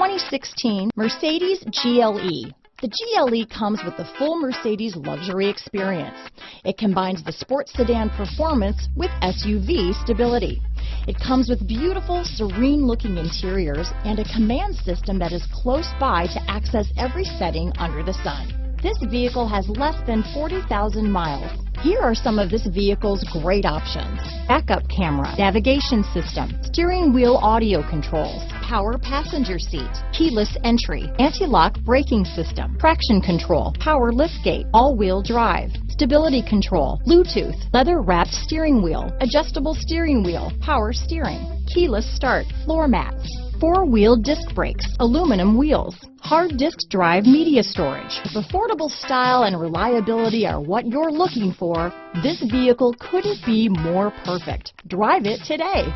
2016 Mercedes GLE. The GLE comes with the full Mercedes luxury experience. It combines the sports sedan performance with SUV stability. It comes with beautiful, serene-looking interiors and a command system that is close by to access every setting under the sun. This vehicle has less than 40,000 miles. Here are some of this vehicle's great options: backup camera, navigation system, steering wheel audio controls, power passenger seat, keyless entry, anti-lock braking system, traction control, power liftgate, all-wheel drive, stability control, Bluetooth, leather-wrapped steering wheel, adjustable steering wheel, power steering, keyless start, floor mats, four-wheel disc brakes, aluminum wheels, hard disk drive media storage. If affordable style and reliability are what you're looking for, this vehicle couldn't be more perfect. Drive it today.